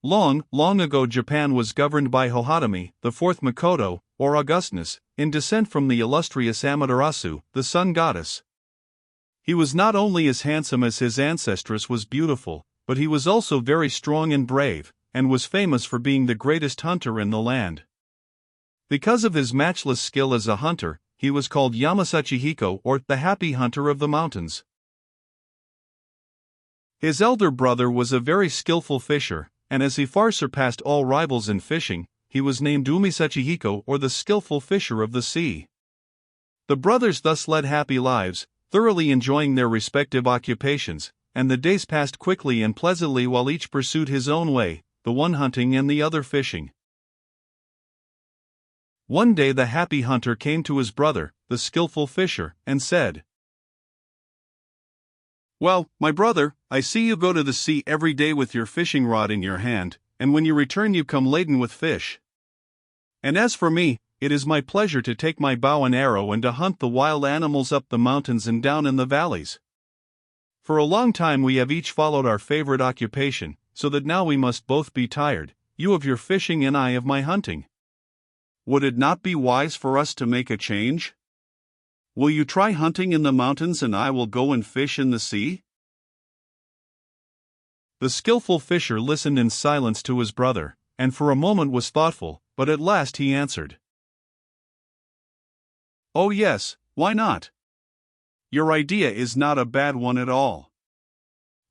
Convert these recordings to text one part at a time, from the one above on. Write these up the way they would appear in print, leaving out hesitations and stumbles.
Long, long ago Japan was governed by Hohodami, the fourth Makoto, or Augustness, in descent from the illustrious Amaterasu, the sun goddess. He was not only as handsome as his ancestress was beautiful, but he was also very strong and brave, and was famous for being the greatest hunter in the land. Because of his matchless skill as a hunter, he was called Yamasachi Hiko, or the Happy Hunter of the Mountains. His elder brother was a very skillful fisher, and as he far surpassed all rivals in fishing, he was named Umisachi Hiko, or the skillful fisher of the sea. The brothers thus led happy lives, thoroughly enjoying their respective occupations, and the days passed quickly and pleasantly while each pursued his own way, the one hunting and the other fishing. One day the happy hunter came to his brother, the skillful fisher, and said, "Well, my brother, I see you go to the sea every day with your fishing rod in your hand, and when you return you come laden with fish. And as for me, it is my pleasure to take my bow and arrow and to hunt the wild animals up the mountains and down in the valleys. For a long time we have each followed our favorite occupation, so that now we must both be tired, you of your fishing and I of my hunting. Would it not be wise for us to make a change? Will you try hunting in the mountains and I will go and fish in the sea?" The skillful fisher listened in silence to his brother, and for a moment was thoughtful, but at last he answered, "Oh yes, why not? Your idea is not a bad one at all.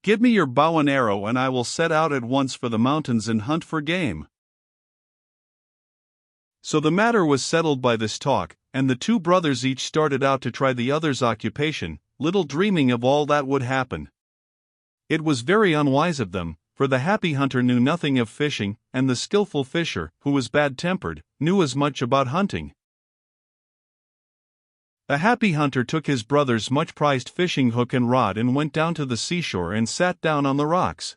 Give me your bow and arrow and I will set out at once for the mountains and hunt for game." So the matter was settled by this talk, and the two brothers each started out to try the other's occupation, little dreaming of all that would happen. It was very unwise of them, for the happy hunter knew nothing of fishing, and the skillful fisher, who was bad-tempered, knew as much about hunting. The happy hunter took his brother's much-prized fishing hook and rod and went down to the seashore and sat down on the rocks.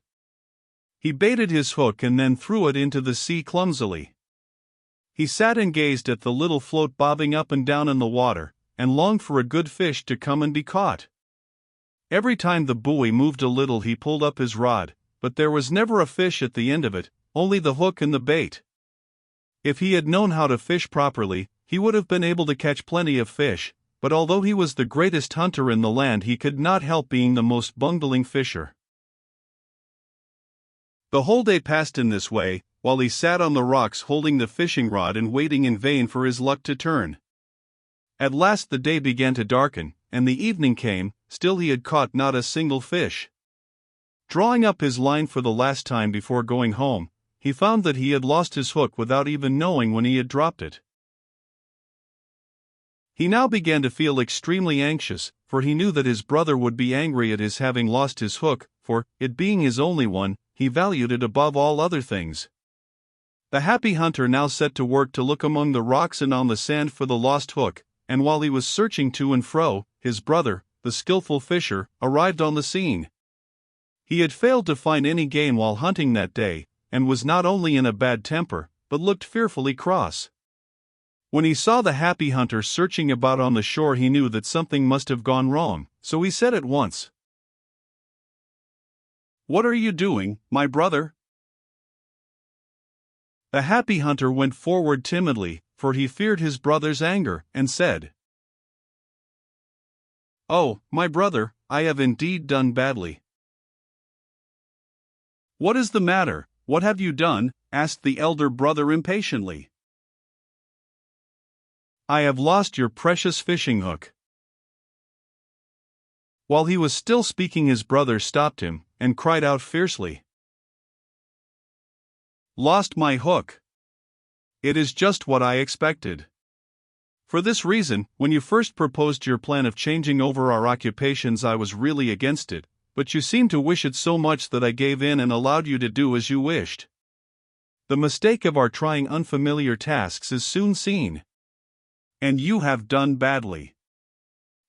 He baited his hook and then threw it into the sea clumsily. He sat and gazed at the little float bobbing up and down in the water, and longed for a good fish to come and be caught. Every time the buoy moved a little he pulled up his rod, but there was never a fish at the end of it, only the hook and the bait. If he had known how to fish properly, he would have been able to catch plenty of fish, but although he was the greatest hunter in the land he could not help being the most bungling fisher. The whole day passed in this way, while he sat on the rocks holding the fishing rod and waiting in vain for his luck to turn. At last the day began to darken, and the evening came, still he had caught not a single fish. Drawing up his line for the last time before going home, he found that he had lost his hook without even knowing when he had dropped it. He now began to feel extremely anxious, for he knew that his brother would be angry at his having lost his hook, for, it being his only one, he valued it above all other things. The happy hunter now set to work to look among the rocks and on the sand for the lost hook, and while he was searching to and fro, his brother, the skillful fisher, arrived on the scene. He had failed to find any game while hunting that day, and was not only in a bad temper, but looked fearfully cross. When he saw the happy hunter searching about on the shore he knew that something must have gone wrong, so he said at once, "What are you doing, my brother?" The happy hunter went forward timidly, for he feared his brother's anger, and said, "Oh, my brother, I have indeed done badly." "What is the matter? What have you done?" asked the elder brother impatiently. "I have lost your precious fishing hook." While he was still speaking his brother stopped him, and cried out fiercely, "Lost my hook! It is just what I expected. For this reason, when you first proposed your plan of changing over our occupations I was really against it, but you seemed to wish it so much that I gave in and allowed you to do as you wished. The mistake of our trying unfamiliar tasks is soon seen. And you have done badly.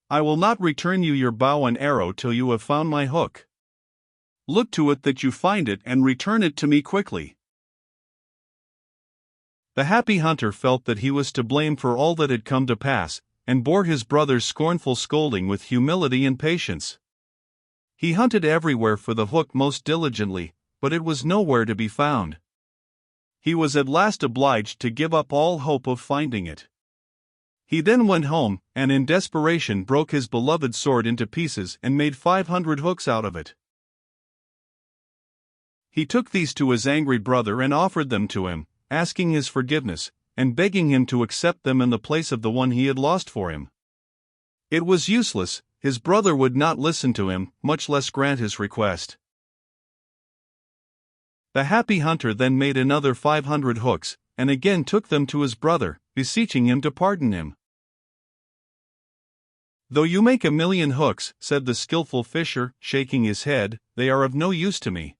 I will not return you your bow and arrow till you have found my hook. Look to it that you find it and return it to me quickly." The happy hunter felt that he was to blame for all that had come to pass, and bore his brother's scornful scolding with humility and patience. He hunted everywhere for the hook most diligently, but it was nowhere to be found. He was at last obliged to give up all hope of finding it. He then went home, and in desperation broke his beloved sword into pieces and made 500 hooks out of it. He took these to his angry brother and offered them to him, asking his forgiveness, and begging him to accept them in the place of the one he had lost for him. It was useless, his brother would not listen to him, much less grant his request. The happy hunter then made another 500 hooks, and again took them to his brother, beseeching him to pardon him. "Though you make 1,000,000 hooks," said the skillful fisher, shaking his head, "they are of no use to me.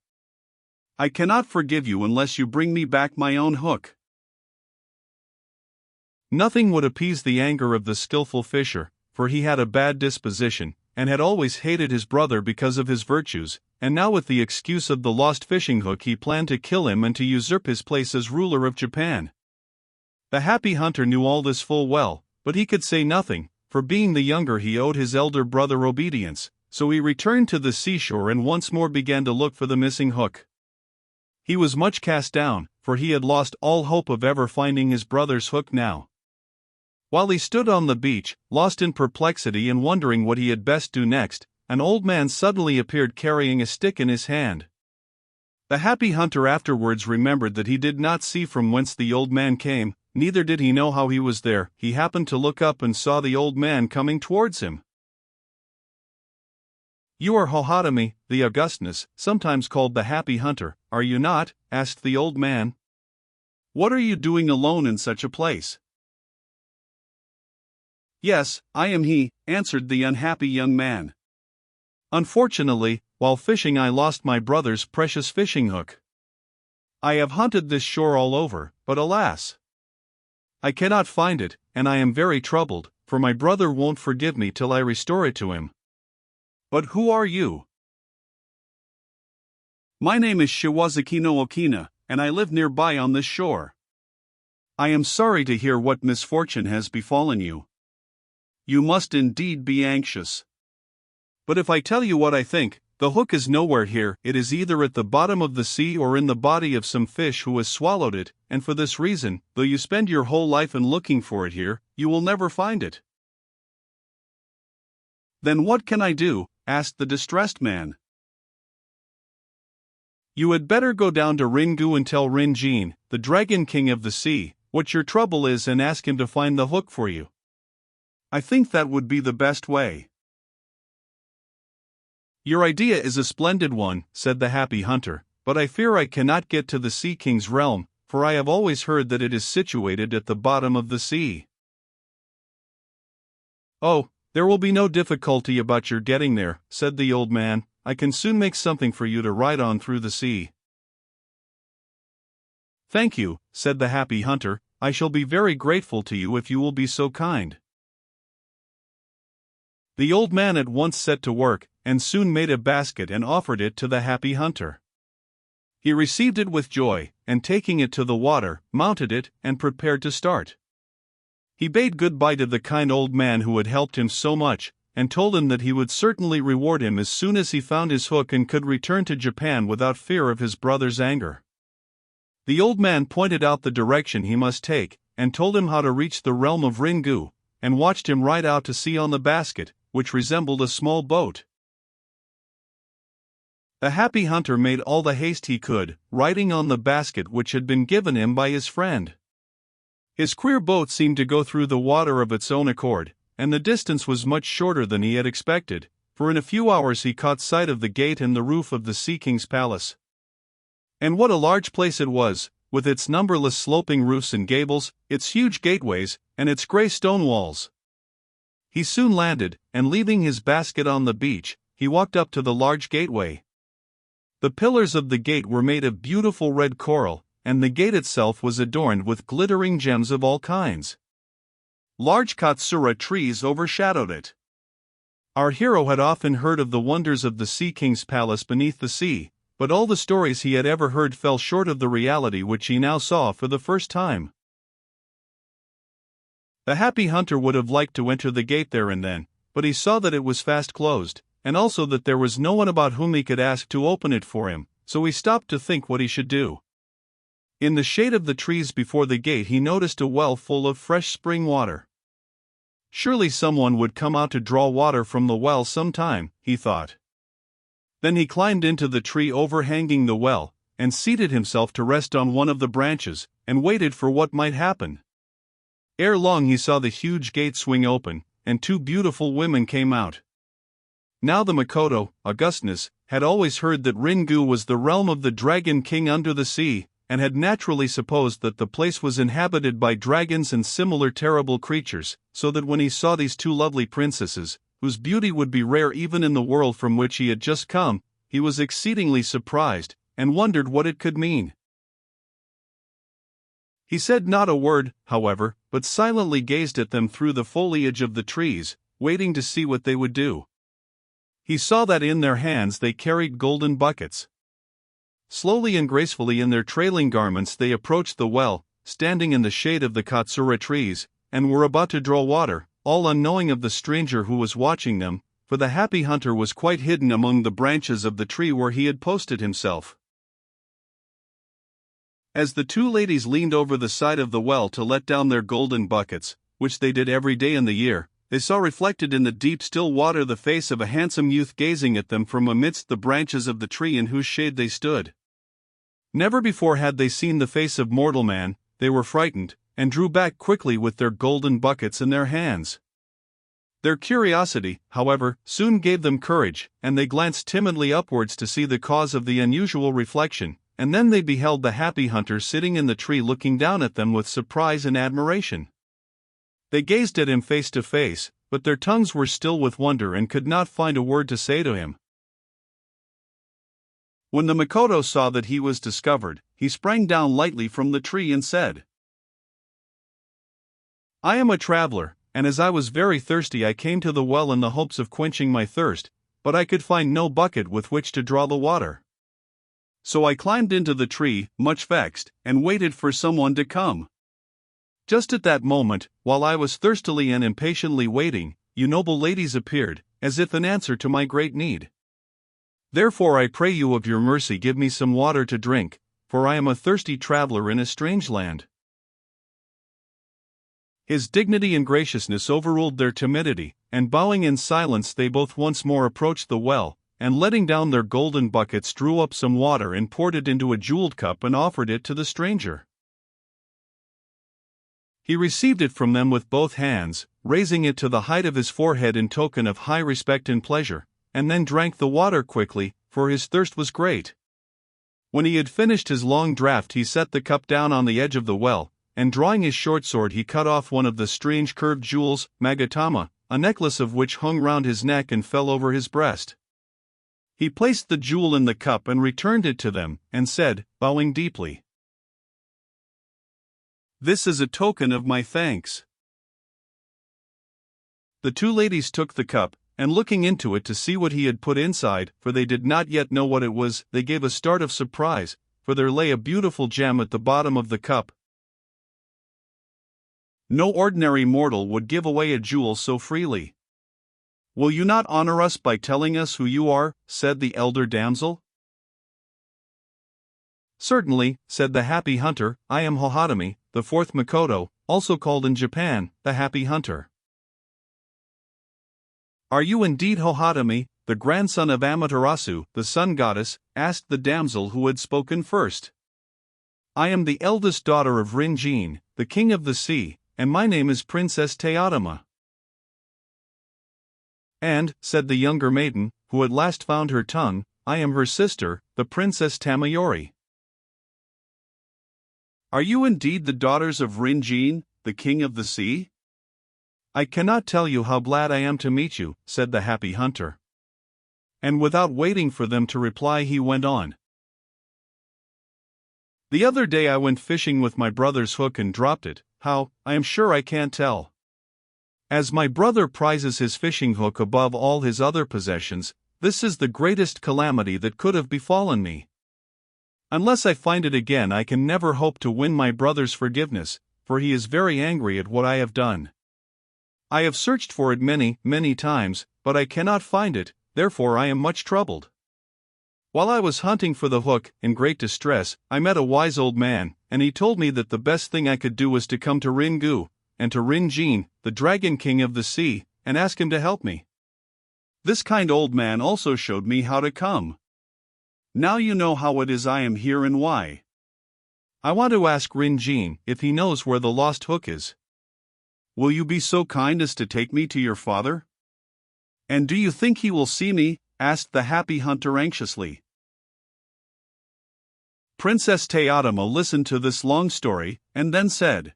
I cannot forgive you unless you bring me back my own hook." Nothing would appease the anger of the skillful fisher, for he had a bad disposition, and had always hated his brother because of his virtues, and now with the excuse of the lost fishing hook he planned to kill him and to usurp his place as ruler of Japan. The happy hunter knew all this full well, but he could say nothing, for being the younger he owed his elder brother obedience, so he returned to the seashore and once more began to look for the missing hook. He was much cast down, for he had lost all hope of ever finding his brother's hook now. While he stood on the beach, lost in perplexity and wondering what he had best do next, an old man suddenly appeared carrying a stick in his hand. The happy hunter afterwards remembered that he did not see from whence the old man came, neither did he know how he was there. He happened to look up and saw the old man coming towards him. "You are Hohodami, the Augustness, sometimes called the happy hunter, are you not?" asked the old man. "What are you doing alone in such a place?" "Yes, I am he," answered the unhappy young man. "Unfortunately, while fishing I lost my brother's precious fishing hook. I have hunted this shore all over, but alas! I cannot find it, and I am very troubled, for my brother won't forgive me till I restore it to him. But who are you?" "My name is Shiwazaki no Okina, and I live nearby on this shore. I am sorry to hear what misfortune has befallen you. You must indeed be anxious. But if I tell you what I think, the hook is nowhere here. It is either at the bottom of the sea or in the body of some fish who has swallowed it, and for this reason, though you spend your whole life in looking for it here, you will never find it." "Then what can I do?" asked the distressed man. "You had better go down to Ringu and tell Rinjin, the Dragon King of the Sea, what your trouble is and ask him to find the hook for you. I think that would be the best way." "Your idea is a splendid one," said the happy hunter, "but I fear I cannot get to the Sea King's realm, for I have always heard that it is situated at the bottom of the sea." "Oh, there will be no difficulty about your getting there," said the old man. "I can soon make something for you to ride on through the sea." "Thank you," said the happy hunter, "I shall be very grateful to you if you will be so kind." The old man at once set to work, and soon made a basket and offered it to the happy hunter. He received it with joy, and taking it to the water, mounted it, and prepared to start. He bade goodbye to the kind old man who had helped him so much, and told him that he would certainly reward him as soon as he found his hook and could return to Japan without fear of his brother's anger. The old man pointed out the direction he must take, and told him how to reach the realm of Ringu, and watched him ride out to sea on the basket, which resembled a small boat. The happy hunter made all the haste he could, riding on the basket which had been given him by his friend. His queer boat seemed to go through the water of its own accord, and the distance was much shorter than he had expected, for in a few hours he caught sight of the gate and the roof of the Sea King's palace. And what a large place it was, with its numberless sloping roofs and gables, its huge gateways, and its grey stone walls. He soon landed, and leaving his basket on the beach, he walked up to the large gateway. The pillars of the gate were made of beautiful red coral, and the gate itself was adorned with glittering gems of all kinds. Large katsura trees overshadowed it. Our hero had often heard of the wonders of the Sea King's palace beneath the sea, but all the stories he had ever heard fell short of the reality which he now saw for the first time. The happy hunter would have liked to enter the gate there and then, but he saw that it was fast closed, and also that there was no one about whom he could ask to open it for him, so he stopped to think what he should do. In the shade of the trees before the gate he noticed a well full of fresh spring water. Surely someone would come out to draw water from the well sometime, he thought. Then he climbed into the tree overhanging the well, and seated himself to rest on one of the branches, and waited for what might happen. Ere long he saw the huge gate swing open, and two beautiful women came out. Now the Mikoto, Augustness, had always heard that Ringu was the realm of the Dragon King under the sea, and had naturally supposed that the place was inhabited by dragons and similar terrible creatures, so that when he saw these two lovely princesses, whose beauty would be rare even in the world from which he had just come, he was exceedingly surprised, and wondered what it could mean. He said not a word, however, but silently gazed at them through the foliage of the trees, waiting to see what they would do. He saw that in their hands they carried golden buckets. Slowly and gracefully in their trailing garments they approached the well, standing in the shade of the katsura trees, and were about to draw water, all unknowing of the stranger who was watching them, for the happy hunter was quite hidden among the branches of the tree where he had posted himself. As the two ladies leaned over the side of the well to let down their golden buckets, which they did every day in the year, they saw reflected in the deep still water the face of a handsome youth gazing at them from amidst the branches of the tree in whose shade they stood. Never before had they seen the face of mortal man. They were frightened, and drew back quickly with their golden buckets in their hands. Their curiosity, however, soon gave them courage, and they glanced timidly upwards to see the cause of the unusual reflection, and then they beheld the happy hunter sitting in the tree looking down at them with surprise and admiration. They gazed at him face to face, but their tongues were still with wonder and could not find a word to say to him. When the Mikoto saw that he was discovered, he sprang down lightly from the tree and said, "I am a traveler, and as I was very thirsty I came to the well in the hopes of quenching my thirst, but I could find no bucket with which to draw the water. So I climbed into the tree, much vexed, and waited for someone to come. Just at that moment, while I was thirstily and impatiently waiting, you noble ladies appeared, as if in answer to my great need. Therefore I pray you of your mercy give me some water to drink, for I am a thirsty traveler in a strange land." His dignity and graciousness overruled their timidity, and bowing in silence they both once more approached the well, and letting down their golden buckets drew up some water and poured it into a jeweled cup and offered it to the stranger. He received it from them with both hands, raising it to the height of his forehead in token of high respect and pleasure, and then drank the water quickly, for his thirst was great. When he had finished his long draught he set the cup down on the edge of the well, and drawing his short sword he cut off one of the strange curved jewels, magatama, a necklace of which hung round his neck and fell over his breast. He placed the jewel in the cup and returned it to them, and said, bowing deeply, "This is a token of my thanks." The two ladies took the cup, and looking into it to see what he had put inside, for they did not yet know what it was, they gave a start of surprise, for there lay a beautiful gem at the bottom of the cup. No ordinary mortal would give away a jewel so freely. "Will you not honor us by telling us who you are?" said the elder damsel. "Certainly," said the happy hunter, "I am Hohatami, the fourth Mikoto, also called in Japan, the happy hunter." "Are you indeed Hohatami, the grandson of Amaterasu, the sun goddess?" asked the damsel who had spoken first. "I am the eldest daughter of Rinjin, the king of the sea, and my name is Princess Teotama." "And," said the younger maiden, who at last found her tongue, "I am her sister, the Princess Tamayori." "Are you indeed the daughters of Rinjin, the king of the sea?" "I cannot tell you how glad I am to meet you," said the happy hunter. And without waiting for them to reply he went on. "The other day I went fishing with my brother's hook and dropped it. How, I am sure I can't tell. As my brother prizes his fishing hook above all his other possessions, this is the greatest calamity that could have befallen me. Unless I find it again I can never hope to win my brother's forgiveness, for he is very angry at what I have done. I have searched for it many, many times, but I cannot find it, therefore I am much troubled." While I was hunting for the hook, in great distress, I met a wise old man, and he told me that the best thing I could do was to come to Ringu, and to Rin-Jin, the Dragon King of the Sea, and ask him to help me. This kind old man also showed me how to come. Now you know how it is I am here and why. I want to ask Rin-Jin if he knows where the lost hook is. Will you be so kind as to take me to your father? And do you think he will see me? Asked the happy hunter anxiously. Princess Theodora listened to this long story, and then said,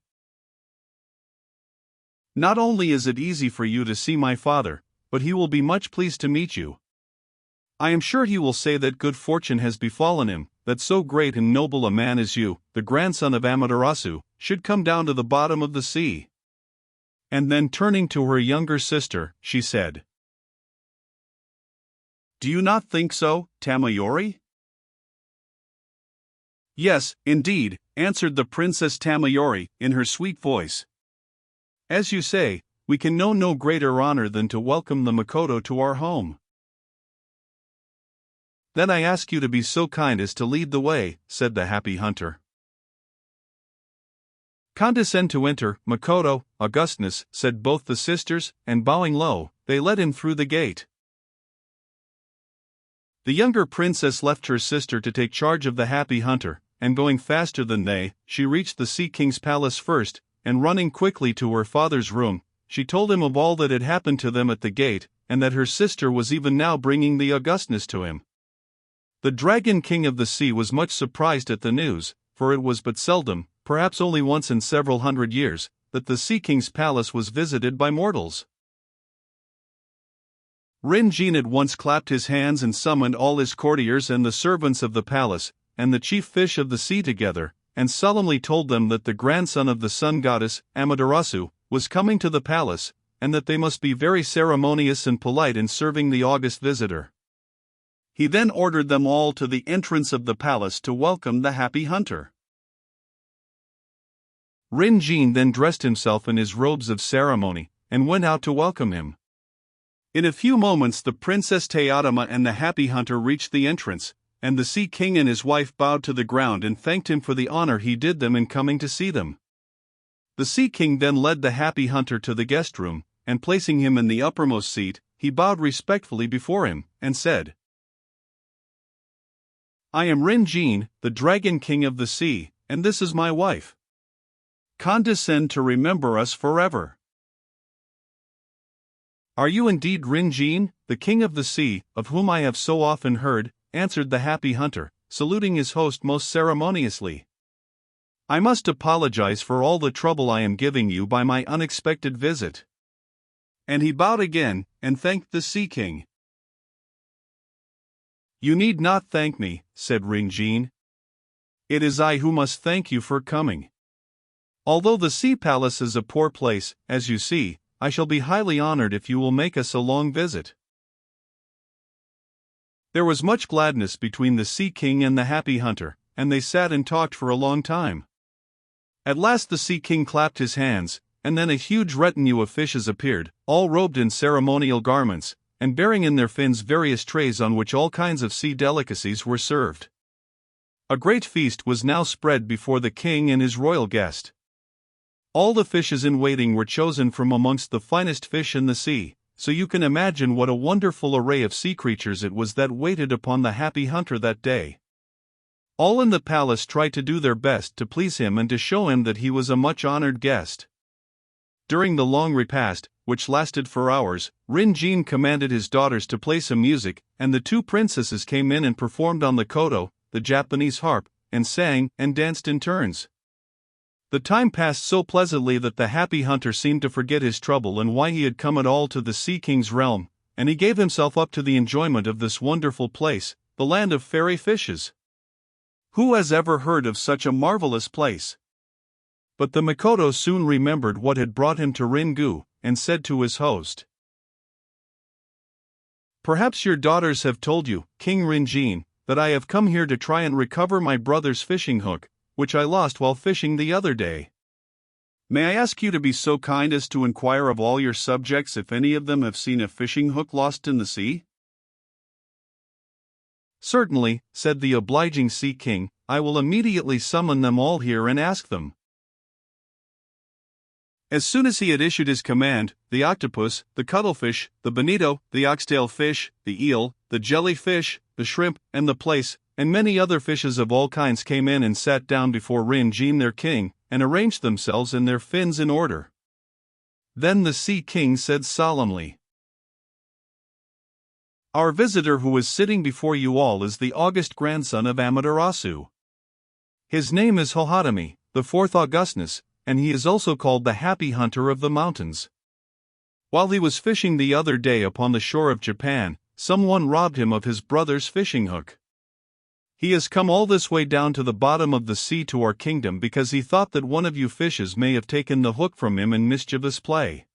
"Not only is it easy for you to see my father, but he will be much pleased to meet you. I am sure he will say that good fortune has befallen him, that so great and noble a man as you, the grandson of Amaterasu, should come down to the bottom of the sea." And then turning to her younger sister, she said, "Do you not think so, Tamayori?" "Yes, indeed," answered the Princess Tamayori, in her sweet voice. "As you say, we can know no greater honor than to welcome the Makoto to our home." "Then I ask you to be so kind as to lead the way," said the happy hunter. "Condescend to enter, Makoto, Augustness," said both the sisters, and bowing low, they led him through the gate. The younger princess left her sister to take charge of the happy hunter, and going faster than they, she reached the Sea King's palace first, and running quickly to her father's room, she told him of all that had happened to them at the gate, and that her sister was even now bringing the Augustness to him. The Dragon King of the Sea was much surprised at the news, for it was but seldom, perhaps only once in several hundred years, that the Sea King's palace was visited by mortals. Rin-Jin at once clapped his hands and summoned all his courtiers and the servants of the palace, and the chief fish of the sea together, and solemnly told them that the grandson of the sun goddess, Amaterasu, was coming to the palace, and that they must be very ceremonious and polite in serving the august visitor. He then ordered them all to the entrance of the palace to welcome the happy hunter. Rin-Jin then dressed himself in his robes of ceremony, and went out to welcome him. In a few moments the Princess Theodora and the happy hunter reached the entrance, and the Sea King and his wife bowed to the ground and thanked him for the honor he did them in coming to see them. The Sea King then led the happy hunter to the guest room, and placing him in the uppermost seat, he bowed respectfully before him, and said, "I am Rin-Jin, the Dragon King of the Sea, and this is my wife. Condescend to remember us forever." "Are you indeed Rin-Jin, the King of the Sea, of whom I have so often heard?" answered the happy hunter, saluting his host most ceremoniously. "I must apologize for all the trouble I am giving you by my unexpected visit." And he bowed again, and thanked the Sea King. "You need not thank me," said Rin-Jin. "It is I who must thank you for coming. Although the Sea Palace is a poor place, as you see, I shall be highly honored if you will make us a long visit." There was much gladness between the Sea King and the happy hunter, and they sat and talked for a long time. At last the Sea King clapped his hands, and then a huge retinue of fishes appeared, all robed in ceremonial garments, and bearing in their fins various trays on which all kinds of sea delicacies were served. A great feast was now spread before the king and his royal guest. All the fishes in waiting were chosen from amongst the finest fish in the sea, so you can imagine what a wonderful array of sea creatures it was that waited upon the happy hunter that day. All in the palace tried to do their best to please him and to show him that he was a much honored guest. During the long repast, which lasted for hours, Rin-Jin commanded his daughters to play some music, and the two princesses came in and performed on the koto, the Japanese harp, and sang and danced in turns. The time passed so pleasantly that the happy hunter seemed to forget his trouble and why he had come at all to the Sea King's realm, and he gave himself up to the enjoyment of this wonderful place, the land of fairy fishes. Who has ever heard of such a marvelous place? But the Makoto soon remembered what had brought him to Ringu, and said to his host, "Perhaps your daughters have told you, King Rin-Jin, that I have come here to try and recover my brother's fishing hook, which I lost while fishing the other day. May I ask you to be so kind as to inquire of all your subjects if any of them have seen a fishing hook lost in the sea?" "Certainly," said the obliging Sea King, "I will immediately summon them all here and ask them." As soon as he had issued his command, the octopus, the cuttlefish, the bonito, the oxtail fish, the eel, the jellyfish, the shrimp, and the plaice, and many other fishes of all kinds came in and sat down before Rin Jin their king, and arranged themselves and their fins in order. Then the Sea King said solemnly, "Our visitor who is sitting before you all is the august grandson of Amaterasu. His name is Hohodami, the fourth Augustness, and he is also called the Happy Hunter of the Mountains. While he was fishing the other day upon the shore of Japan, someone robbed him of his brother's fishing hook. He has come all this way down to the bottom of the sea to our kingdom because he thought that one of you fishes may have taken the hook from him in mischievous play.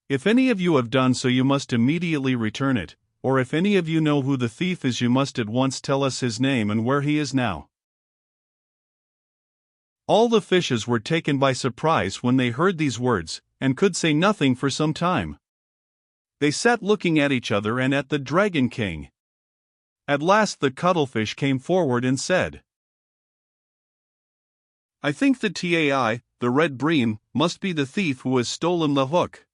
If any of you have done so, you must immediately return it, or if any of you know who the thief is, you must at once tell us his name and where he is now." All the fishes were taken by surprise when they heard these words, and could say nothing for some time. They sat looking at each other and at the Dragon King. At last the cuttlefish came forward and said, "I think the Tai, the red bream, must be the thief who has stolen the hook."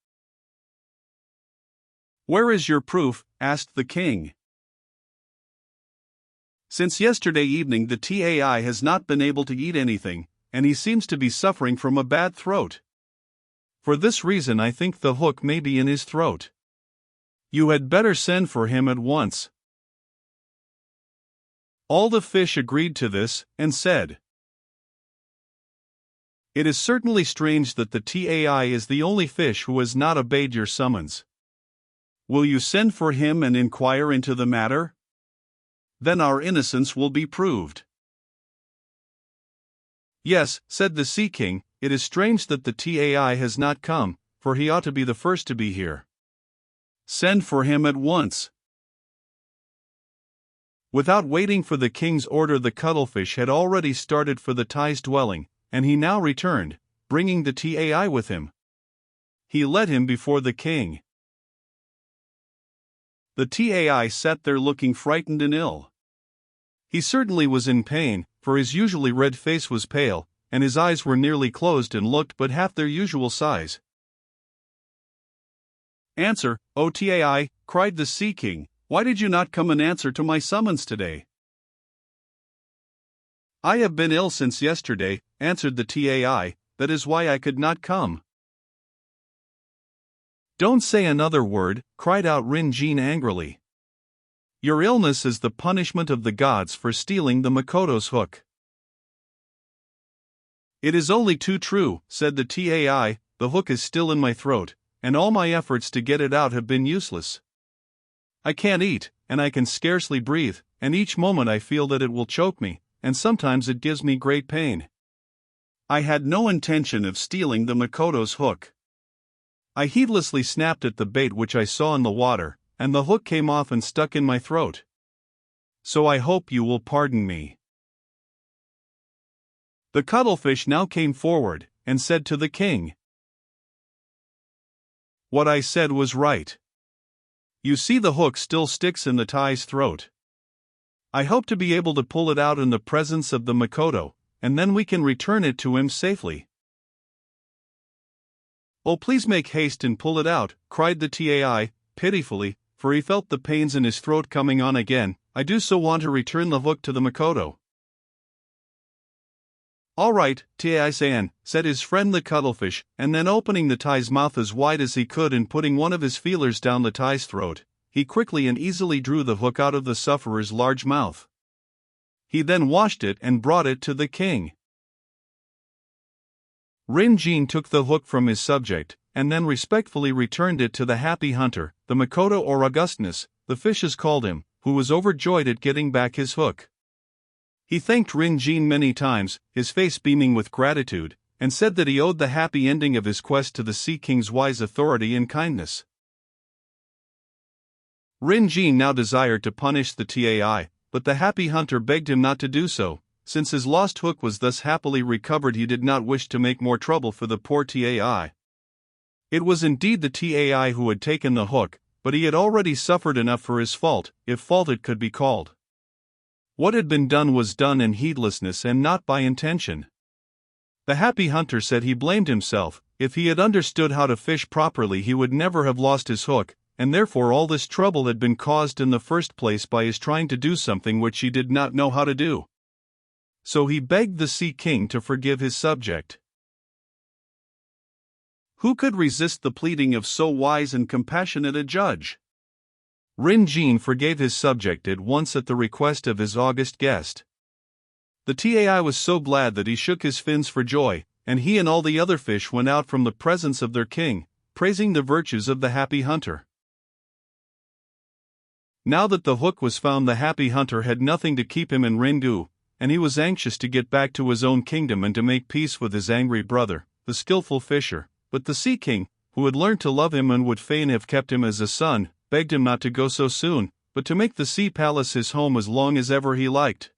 "Where is your proof?" asked the king. "Since yesterday evening the Tai has not been able to eat anything, and he seems to be suffering from a bad throat. For this reason I think the hook may be in his throat. You had better send for him at once." All the fish agreed to this, and said, "It is certainly strange that the Tai is the only fish who has not obeyed your summons. Will you send for him and inquire into the matter? Then our innocence will be proved." "Yes," said the Sea King, "it is strange that the Tai has not come, for he ought to be the first to be here. Send for him at once." Without waiting for the king's order, the cuttlefish had already started for the Tai's dwelling, and he now returned, bringing the Tai with him. He led him before the king. The Tai sat there looking frightened and ill. He certainly was in pain, for his usually red face was pale, and his eyes were nearly closed and looked but half their usual size. "Answer, O Tai," cried the Sea King, "why did you not come and answer to my summons today?" "I have been ill since yesterday," answered the Tai, "that is why I could not come." "Don't say another word," cried out Rin Jin angrily. "Your illness is the punishment of the gods for stealing the Makoto's hook." "It is only too true," said the Tai, "the hook is still in my throat, and all my efforts to get it out have been useless. I can't eat, and I can scarcely breathe, and each moment I feel that it will choke me, and sometimes it gives me great pain. I had no intention of stealing the Makoto's hook. I heedlessly snapped at the bait which I saw in the water, and the hook came off and stuck in my throat. So I hope you will pardon me." The cuttlefish now came forward, and said to the king, "What I said was right. You see the hook still sticks in the Tai's throat. I hope to be able to pull it out in the presence of the Makoto, and then we can return it to him safely." "Oh, please make haste and pull it out," cried the Tai, pitifully, for he felt the pains in his throat coming on again. "I do so want to return the hook to the Makoto." "All right, Tai-san," said his friend the cuttlefish, and then opening the Tai's mouth as wide as he could and putting one of his feelers down the Tai's throat, he quickly and easily drew the hook out of the sufferer's large mouth. He then washed it and brought it to the king. Rin Jin took the hook from his subject, and then respectfully returned it to the Happy Hunter, the Makoto or Augustness, the fishes called him, who was overjoyed at getting back his hook. He thanked Rin Jin many times, his face beaming with gratitude, and said that he owed the happy ending of his quest to the Sea King's wise authority and kindness. Rin Jin now desired to punish the Tai, but the Happy Hunter begged him not to do so. Since his lost hook was thus happily recovered, he did not wish to make more trouble for the poor Tai. It was indeed the Tai who had taken the hook, but he had already suffered enough for his fault, if fault it could be called. What had been done was done in heedlessness and not by intention. The happy hunter said he blamed himself. If he had understood how to fish properly, he would never have lost his hook, and therefore all this trouble had been caused in the first place by his trying to do something which he did not know how to do. So he begged the Sea King to forgive his subject. Who could resist the pleading of so wise and compassionate a judge? Rin Jin forgave his subject at once at the request of his august guest. The Tai was so glad that he shook his fins for joy, and he and all the other fish went out from the presence of their king, praising the virtues of the happy hunter. Now that the hook was found, the happy hunter had nothing to keep him in Ringu, and he was anxious to get back to his own kingdom and to make peace with his angry brother, the skillful fisher. But the Sea King, who had learned to love him and would fain have kept him as a son, begged him not to go so soon, but to make the sea palace his home as long as ever he liked.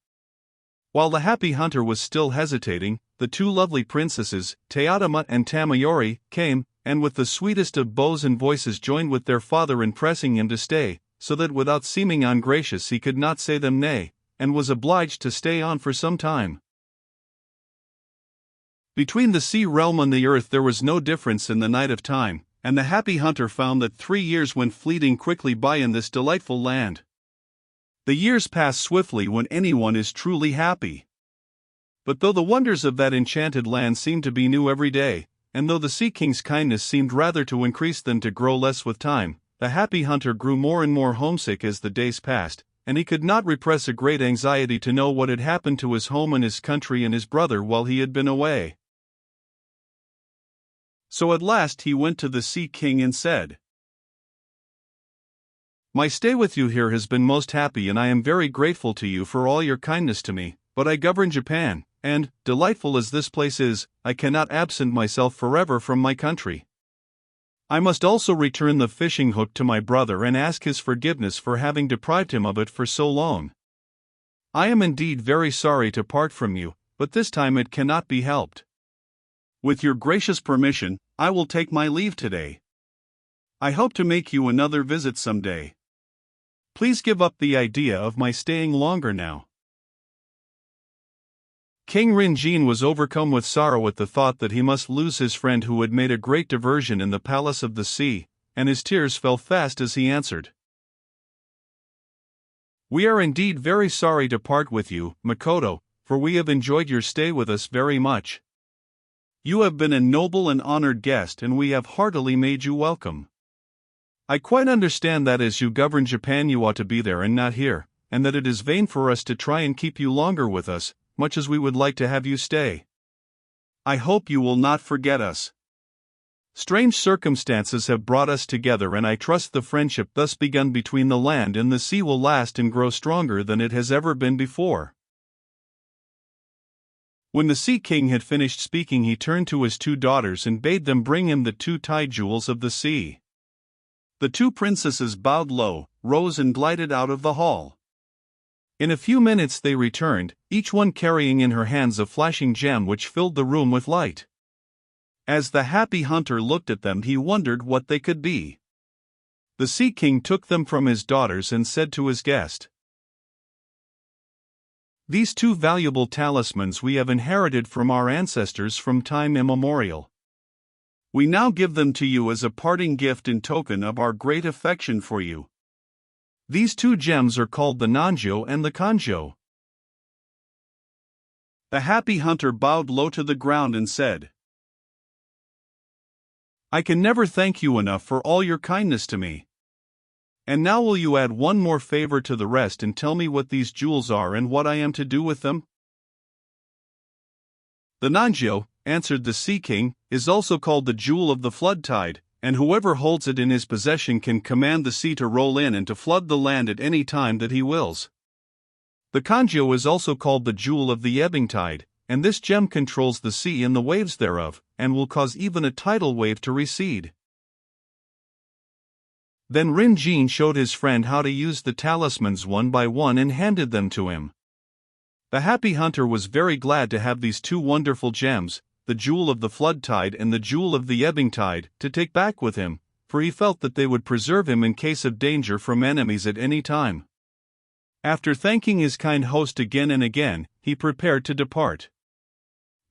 While the happy hunter was still hesitating, the two lovely princesses, Teotama and Tamayori, came, and with the sweetest of bows and voices joined with their father in pressing him to stay, so that without seeming ungracious he could not say them nay, and was obliged to stay on for some time. Between the sea realm and the earth there was no difference in the night of time, and the happy hunter found that 3 years went fleeting quickly by in this delightful land. The years pass swiftly when anyone is truly happy. But though the wonders of that enchanted land seemed to be new every day, and though the Sea King's kindness seemed rather to increase than to grow less with time, the happy hunter grew more and more homesick as the days passed, and he could not repress a great anxiety to know what had happened to his home and his country and his brother while he had been away. So at last he went to the Sea King and said, "My stay with you here has been most happy, and I am very grateful to you for all your kindness to me, but I govern Japan, and, delightful as this place is, I cannot absent myself forever from my country. I must also return the fishing hook to my brother and ask his forgiveness for having deprived him of it for so long. I am indeed very sorry to part from you, but this time it cannot be helped. With your gracious permission, I will take my leave today. I hope to make you another visit someday. Please give up the idea of my staying longer now." King Rinjin was overcome with sorrow at the thought that he must lose his friend who had made a great diversion in the palace of the sea, and his tears fell fast as he answered, "We are indeed very sorry to part with you, Makoto, for we have enjoyed your stay with us very much. You have been a noble and honored guest, and we have heartily made you welcome. I quite understand that as you govern Japan you ought to be there and not here, and that it is vain for us to try and keep you longer with us, much as we would like to have you stay. I hope you will not forget us. Strange circumstances have brought us together, and I trust the friendship thus begun between the land and the sea will last and grow stronger than it has ever been before." When the Sea King had finished speaking, he turned to his two daughters and bade them bring him the 2 tide jewels of the sea. The 2 princesses bowed low, rose and glided out of the hall. In a few minutes they returned, each one carrying in her hands a flashing gem which filled the room with light. As the happy hunter looked at them, he wondered what they could be. The Sea King took them from his daughters and said to his guest, "These 2 valuable talismans we have inherited from our ancestors from time immemorial. We now give them to you as a parting gift in token of our great affection for you. These 2 gems are called the Nanjo and the Kanjo." The happy hunter bowed low to the ground and said, "I can never thank you enough for all your kindness to me. And now will you add one more favor to the rest and tell me what these jewels are and what I am to do with them?" "The Nanjo," answered the Sea King, "is also called the Jewel of the Flood Tide, and whoever holds it in his possession can command the sea to roll in and to flood the land at any time that he wills. The Kanjo is also called the Jewel of the Ebbing Tide, and this gem controls the sea and the waves thereof, and will cause even a tidal wave to recede." Then Rin Jin showed his friend how to use the talismans one by one and handed them to him. The happy hunter was very glad to have these 2 wonderful gems, the Jewel of the Flood Tide and the Jewel of the Ebbing Tide, to take back with him, for he felt that they would preserve him in case of danger from enemies at any time. After thanking his kind host again and again, he prepared to depart.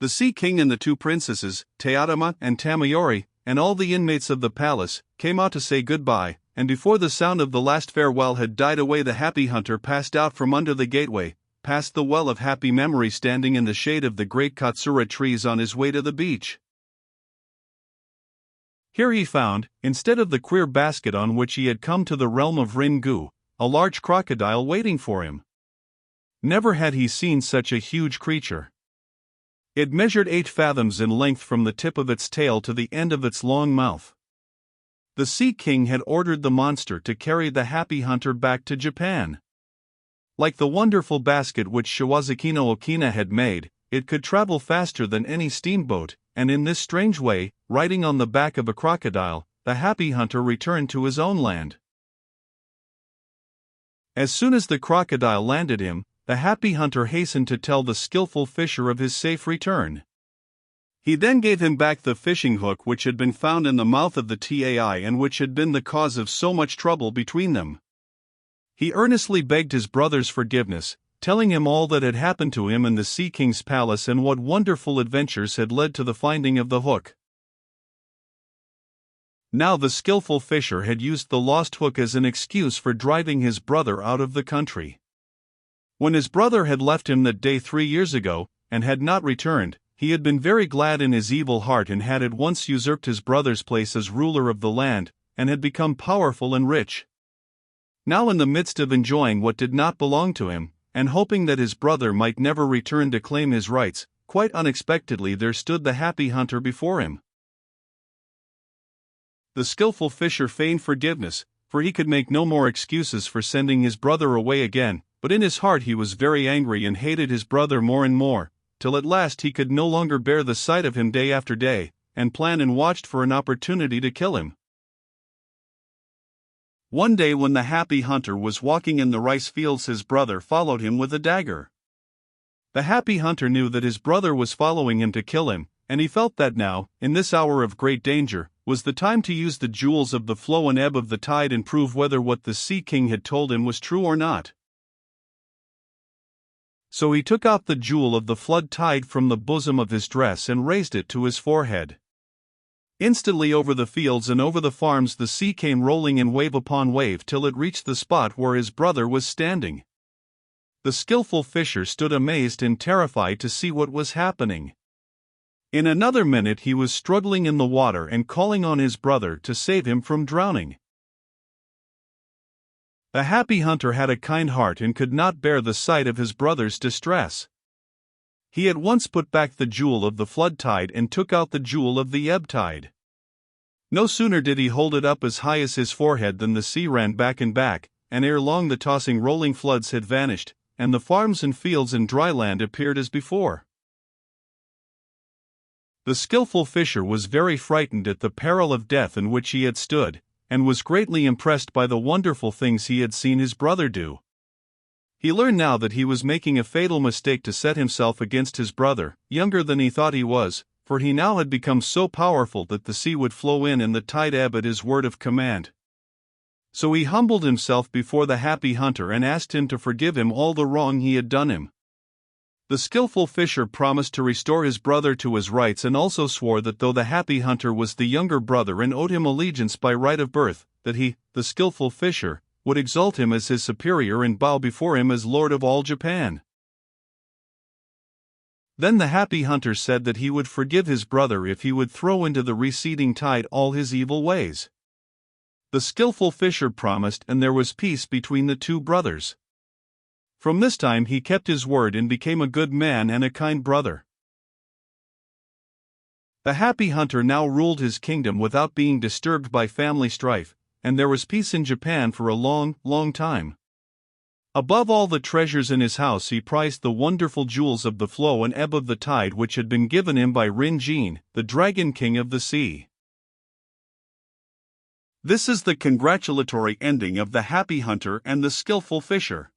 The Sea King and the two princesses, Teotama and Tamayori, and all the inmates of the palace, came out to say goodbye, and before the sound of the last farewell had died away, the happy hunter passed out from under the gateway, past the well of happy memory standing in the shade of the great katsura trees on his way to the beach. Here he found, instead of the queer basket on which he had come to the realm of Ringu, a large crocodile waiting for him. Never had he seen such a huge creature. It measured 8 fathoms in length from the tip of its tail to the end of its long mouth. The Sea King had ordered the monster to carry the happy hunter back to Japan. Like the wonderful basket which Shiwazaki no Okina had made, it could travel faster than any steamboat, and in this strange way, riding on the back of a crocodile, the happy hunter returned to his own land. As soon as the crocodile landed him, the happy hunter hastened to tell the skillful fisher of his safe return. He then gave him back the fishing hook which had been found in the mouth of the Tai and which had been the cause of so much trouble between them. He earnestly begged his brother's forgiveness, telling him all that had happened to him in the Sea King's palace and what wonderful adventures had led to the finding of the hook. Now the skillful fisher had used the lost hook as an excuse for driving his brother out of the country. When his brother had left him that day 3 years ago, and had not returned, he had been very glad in his evil heart and had at once usurped his brother's place as ruler of the land, and had become powerful and rich. Now in the midst of enjoying what did not belong to him, and hoping that his brother might never return to claim his rights, quite unexpectedly there stood the happy hunter before him. The skillful fisher feigned forgiveness, for he could make no more excuses for sending his brother away again, but in his heart he was very angry and hated his brother more and more, till at last he could no longer bear the sight of him day after day, and planned and watched for an opportunity to kill him. One day when the happy hunter was walking in the rice fields, his brother followed him with a dagger. The happy hunter knew that his brother was following him to kill him, and he felt that now, in this hour of great danger, was the time to use the jewels of the flow and ebb of the tide and prove whether what the Sea King had told him was true or not. So he took out the jewel of the flood tide from the bosom of his dress and raised it to his forehead. Instantly over the fields and over the farms the sea came rolling in wave upon wave till it reached the spot where his brother was standing. The skillful fisher stood amazed and terrified to see what was happening. In another minute he was struggling in the water and calling on his brother to save him from drowning. The happy hunter had a kind heart and could not bear the sight of his brother's distress. He at once put back the jewel of the flood tide and took out the jewel of the ebb tide. No sooner did he hold it up as high as his forehead than the sea ran back and back, and ere long the tossing rolling floods had vanished, and the farms and fields and dry land appeared as before. The skillful fisher was very frightened at the peril of death in which he had stood, and was greatly impressed by the wonderful things he had seen his brother do. He learned now that he was making a fatal mistake to set himself against his brother, younger than he thought he was, for he now had become so powerful that the sea would flow in and the tide ebb at his word of command. So he humbled himself before the happy hunter and asked him to forgive him all the wrong he had done him. The skillful fisher promised to restore his brother to his rights and also swore that though the happy hunter was the younger brother and owed him allegiance by right of birth, that he, the skillful fisher, would exalt him as his superior and bow before him as lord of all Japan. Then the happy hunter said that he would forgive his brother if he would throw into the receding tide all his evil ways. The skillful fisher promised, and there was peace between the two brothers. From this time he kept his word and became a good man and a kind brother. The happy hunter now ruled his kingdom without being disturbed by family strife, and there was peace in Japan for a long, long time. Above all the treasures in his house he prized the wonderful jewels of the flow and ebb of the tide which had been given him by Rin-jin, the Dragon King of the Sea. This is the congratulatory ending of The Happy Hunter and the Skillful Fisher.